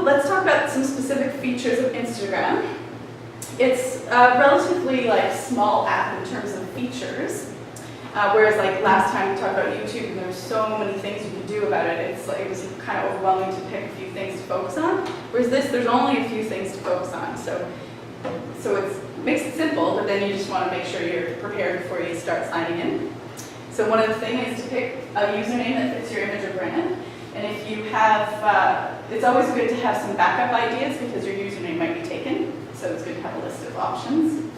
let's talk about some specific features of Instagram. It's a relatively like small app in terms of features, whereas like last time we talked about YouTube and there's so many things you can do about it. It's like it was kind of overwhelming to pick a few things to focus on. Whereas this, there's only a few things to focus on. So it makes it simple, but then you just want to make sure you're prepared before you start signing in. So one of the things is to pick a username that fits your image or brand. And if you have, it's always good to have some backup ideas because your username might be taken. So it's good to have a list of options.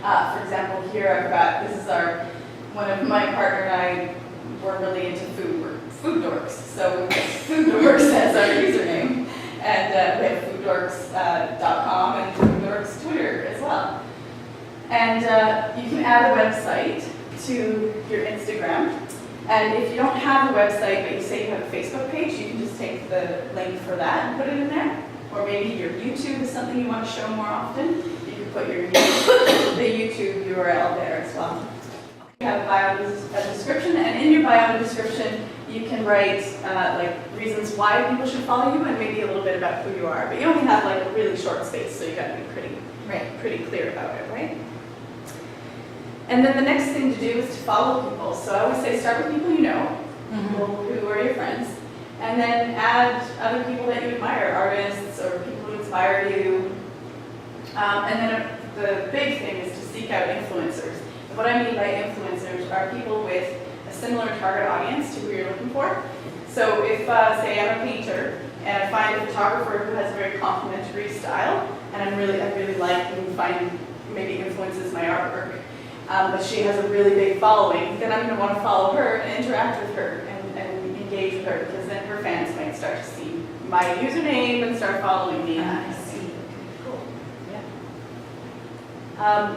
For example, here I've got, this is one of my partner and I were really into food. We're food dorks. So we have food dorks as our username. And we have fooddorks.com and food dorks Twitter as well. And you can add a website to your Instagram. And if you don't have a website, but you say you have a Facebook page, you can just take the link for that and put it in there. Or maybe your YouTube is something you want to show more often. You can put the YouTube URL there as well. You have a bio, a description, and in your bio and description, you can write like reasons why people should follow you and maybe a little bit about who you are. But you only have like a really short space, so you got to be pretty clear about it, right? And then the next thing to do is to follow people. So I always say start with people you know, people who are your friends, and then add other people that you admire, artists or people who inspire you. And then the big thing is to seek out influencers. And what I mean by influencers are people with a similar target audience to who you're looking for. So if, say, I'm a painter and I find a photographer who has a very complementary style, and I really like and find maybe influences my artwork, but she has a really big following, then I'm going to want to follow her and interact with her and engage with her, because then her fans might start to see my username and start following me. I see. Cool. Yeah.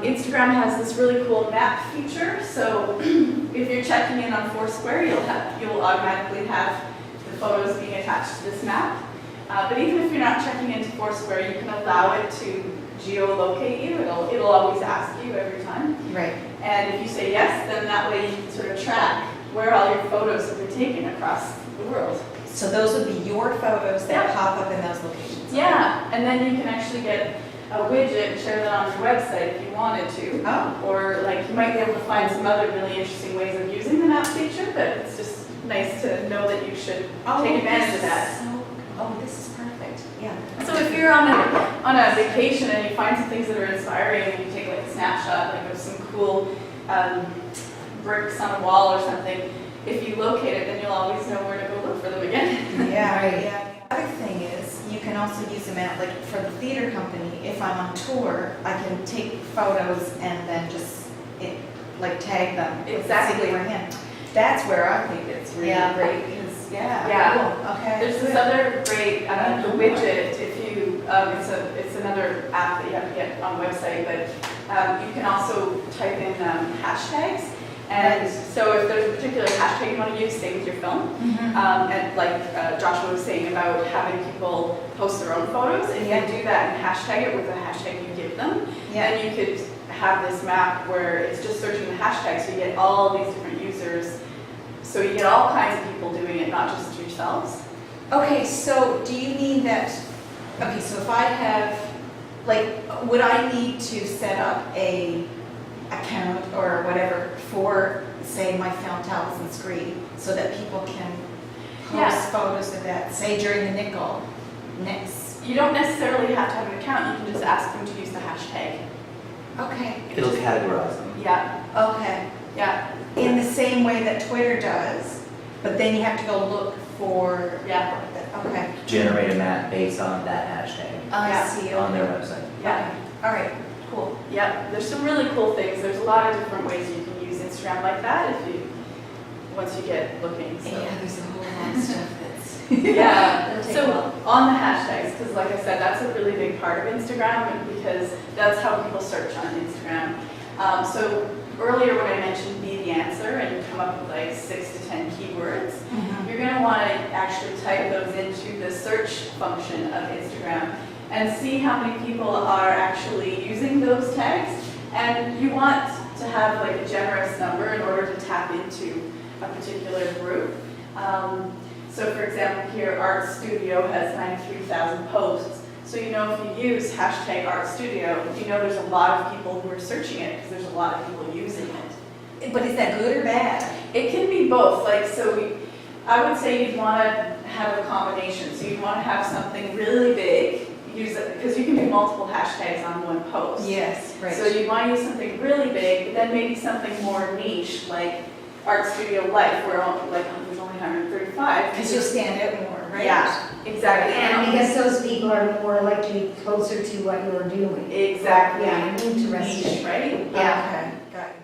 Instagram has this really cool map feature. So if you're checking in on Foursquare, you'll automatically have the photos being attached to this map. But even if you're not checking into Foursquare, you can allow it to geolocate you. It'll always ask you every time. Right. And if you say yes, then that way you can sort of track where all your photos have been taken across the world. So those would be your photos that pop up in those locations. Yeah, and then you can actually get a widget and share that on your website if you wanted to. Oh. Or like you might be able to find some other really interesting ways of using the map feature, but it's just nice to know that you should take advantage of that. This is perfect. Yeah. So if you're on a vacation and you find some things that are inspiring and you take like a snapshot like of some cool bricks on a wall or something, if you locate it, then you'll always know where to go look for them again. Yeah, right. Yeah. The other thing is you can also use them at, like for the theater company, if I'm on tour, I can take photos and then just tag them. Exactly. That's where I think it's really great. Because, cool. Okay. There's this other great the widget. If you it's another app that you have to get on the website, but you can also type in hashtags. And so if there's a particular hashtag you want to use, say with your film, and like Joshua was saying about having people post their own photos, and you can do that and hashtag it with the hashtag you give them, then you could have this map where it's just searching the hashtag, so you get all these different users. So you get all kinds of people doing it, not just yourselves. Okay, so do you mean that, okay, so if I have, would I need to set up a account or whatever for, say, my film Talisman Screen so that people can post photos of that, say during the nickel next? You don't necessarily have to have an account, you can just ask them to use the hashtag. Okay. It'll categorize them. Yeah. Okay. Yeah. In the same way that Twitter does, but then you have to go look for... Okay. Generate a map based on that hashtag I see. on their website. Yeah. Okay. All right. Cool. Yeah. There's some really cool things. There's a lot of different ways you can use Instagram like that once you get looking. So. Yeah, there's a whole lot of stuff that's... So on the hashtags, because like I said, that's a really big part of Instagram because that's how people search on Instagram. So earlier when I mentioned be the answer and you come up with like 6 to 10 keywords, you're going to want to actually type those into the search function of Instagram and see how many people are actually using those tags. And you want to have like a generous number in order to tap into a particular group. So for example, here Art Studio has 93,000 posts. So you know if you use hashtag Art Studio, you know there's a lot of people who are searching it because there's a lot of people using it. But is that good or bad? It can be both, like, so I would say you'd want to have a combination. So you'd want to have something really big, use it, because you can do multiple hashtags on one post. Yes, right. So you want to use something really big, but then maybe something more niche, like Art Studio Life, where like there's only 135. Because you'll stand out more, right? Yeah, exactly. And because those people are more likely closer to what you're doing. Exactly. Yeah, interesting. Niche, right? Okay, got it.